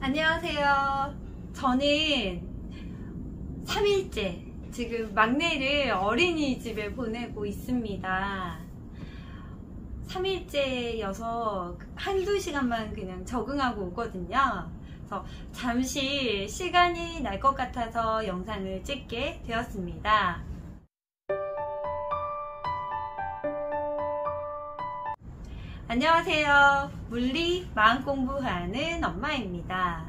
안녕하세요. 저는 3일째 지금 막내를 어린이집에 보내고 있습니다. 3일째여서 한두 시간만 그냥 적응하고 오거든요. 그래서 잠시 시간이 날 것 같아서 영상을 찍게 되었습니다. 안녕하세요. 물리 마음 공부하는 엄마입니다.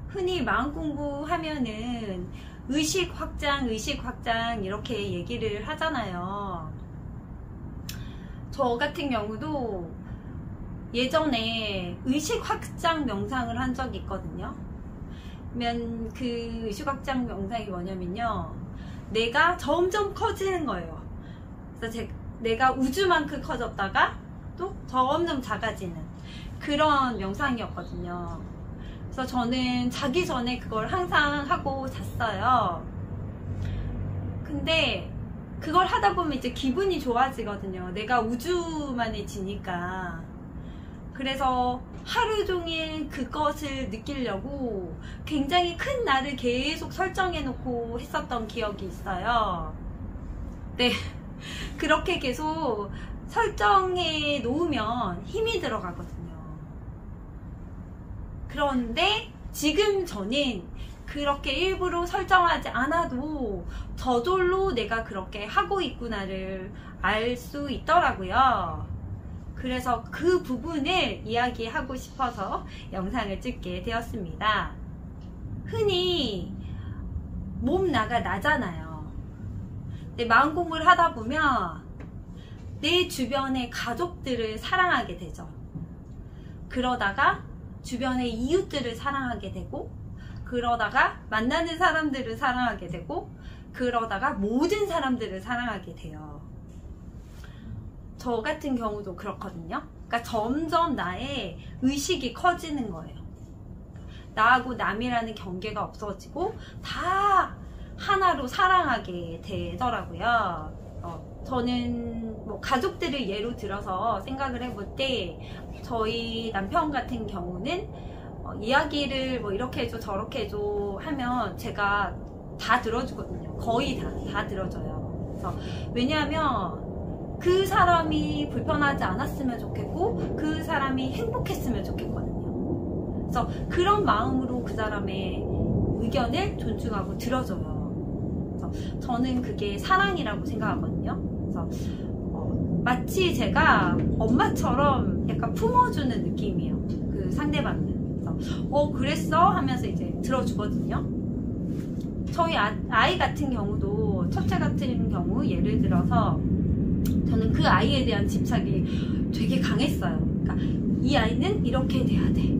흔히 마음 공부하면은 의식 확장 이렇게 얘기를 하잖아요. 저 같은 경우도 예전에 의식 확장 명상을 한 적이 있거든요. 그러면 그 의식 확장 명상이 뭐냐면요, 내가 점점 커지는 거예요. 그래서 내가 우주만큼 커졌다가 또 점점 작아지는 그런 명상이었거든요. 그래서 저는 자기 전에 그걸 항상 하고 잤어요. 근데 그걸 하다 보면 이제 기분이 좋아지거든요. 내가 우주만해지니까. 그래서 하루 종일 그것을 느끼려고 굉장히 큰 나를 계속 설정해 놓고 했었던 기억이 있어요. 네. 그렇게 계속 설정해 놓으면 힘이 들어가거든요. 그런데 지금 저는 그렇게 일부러 설정하지 않아도 저절로 내가 그렇게 하고 있구나를 알 수 있더라고요. 그래서 그 부분을 이야기하고 싶어서 영상을 찍게 되었습니다. 흔히 몸 나가 나잖아요. 근데 마음 공부를 하다 보면 내 주변의 가족들을 사랑하게 되죠. 그러다가 주변의 이웃들을 사랑하게 되고, 그러다가 만나는 사람들을 사랑하게 되고, 그러다가 모든 사람들을 사랑하게 돼요. 저 같은 경우도 그렇거든요. 그러니까 점점 나의 의식이 커지는 거예요. 나하고 남이라는 경계가 없어지고 다 하나로 사랑하게 되더라고요. 저는 뭐 가족들을 예로 들어서 생각을 해볼 때, 저희 남편 같은 경우는 이야기를 뭐 이렇게 해줘 저렇게 해줘 하면 제가 다 들어주거든요. 거의 다 들어줘요. 그래서 왜냐하면 그 사람이 불편하지 않았으면 좋겠고 그 사람이 행복했으면 좋겠거든요. 그래서 그런 마음으로 그 사람의 의견을 존중하고 들어줘요. 그래서 저는 그게 사랑이라고 생각하거든요. 그래서 마치 제가 엄마처럼 약간 품어주는 느낌이에요. 그 상대방은. 그래서 그랬어? 하면서 이제 들어주거든요. 저희 아이 같은 경우도, 첫째 같은 경우 예를 들어서 저는 그 아이에 대한 집착이 되게 강했어요. 그러니까 이 아이는 이렇게 돼야 돼.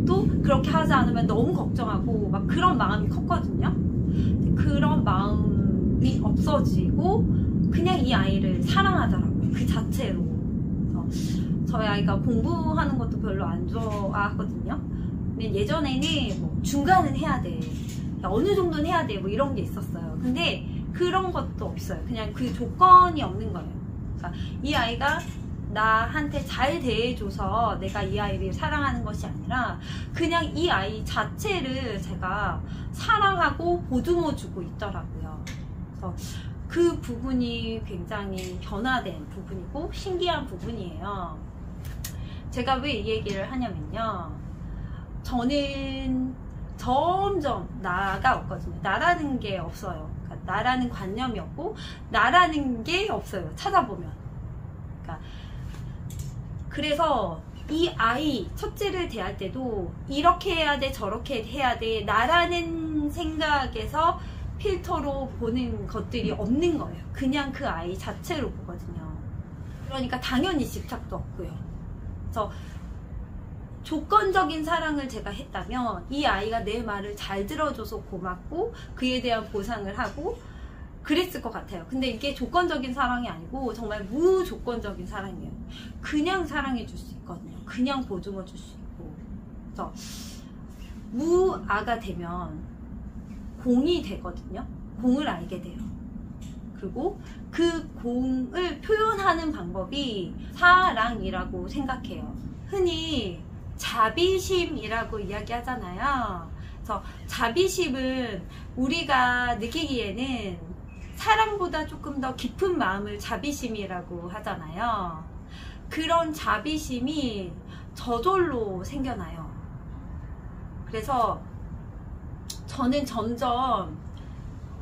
또 그렇게 하지 않으면 너무 걱정하고 막 그런 마음이 컸거든요. 그런 마음이 없어지고 그냥 이 아이를 사랑하더라고요. 그 자체로. 저희 아이가 공부하는 것도 별로 안 좋아하거든요. 근데 예전에는 뭐 중간은 해야 돼, 어느 정도는 해야 돼, 뭐 이런 게 있었어요. 근데 그런 것도 없어요. 그냥 그 조건이 없는 거예요. 그러니까 이 아이가 나한테 잘 대해줘서 내가 이 아이를 사랑하는 것이 아니라 그냥 이 아이 자체를 제가 사랑하고 보듬어주고 있더라고요. 그래서 그 부분이 굉장히 변화된 부분이고 신기한 부분이에요. 제가 왜 이 얘기를 하냐면요, 저는 점점 나가 없거든요. 나라는 게 없어요. 그러니까 나라는 관념이 없고 나라는 게 없어요. 찾아보면. 그러니까 그래서 이 아이 첫째를 대할 때도 이렇게 해야 돼 저렇게 해야 돼 나라는 생각에서 필터로 보는 것들이 없는 거예요. 그냥 그 아이 자체로 보거든요. 그러니까 당연히 집착도 없고요. 그래서 조건적인 사랑을 제가 했다면 이 아이가 내 말을 잘 들어줘서 고맙고 그에 대한 보상을 하고 그랬을 것 같아요. 근데 이게 조건적인 사랑이 아니고 정말 무조건적인 사랑이에요. 그냥 사랑해 줄 수 있거든요. 그냥 보듬어 줄 수 있고. 그래서 무아가 되면 공이 되거든요. 공을 알게 돼요. 그리고 그 공을 표현하는 방법이 사랑이라고 생각해요. 흔히 자비심이라고 이야기하잖아요. 그래서 자비심은 우리가 느끼기에는 사랑보다 조금 더 깊은 마음을 자비심이라고 하잖아요. 그런 자비심이 저절로 생겨나요. 그래서 저는 점점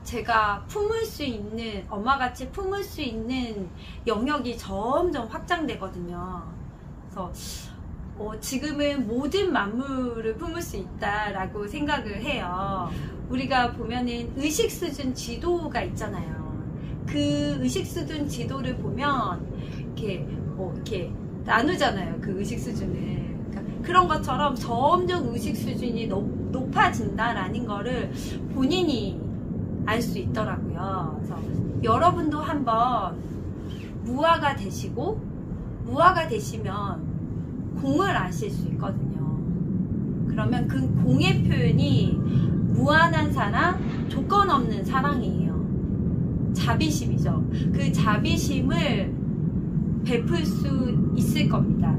제가 품을 수 있는, 엄마같이 품을 수 있는 영역이 점점 확장되거든요. 그래서 지금은 모든 만물을 품을 수 있다라고 생각을 해요. 우리가 보면은 의식 수준 지도가 있잖아요. 그 의식 수준 지도를 보면 이렇게 나누잖아요. 그 의식 수준을. 그러니까 그런 것처럼 점점 의식 수준이 높아진다라는 거를 본인이 알 수 있더라고요. 그래서 여러분도 한번 무아가 되시고, 무아가 되시면 공을 아실 수 있거든요. 그러면 그 공의 표현이 무한한 사랑, 조건 없는 사랑이에요. 자비심이죠. 그 자비심을 베풀 수 있을 겁니다.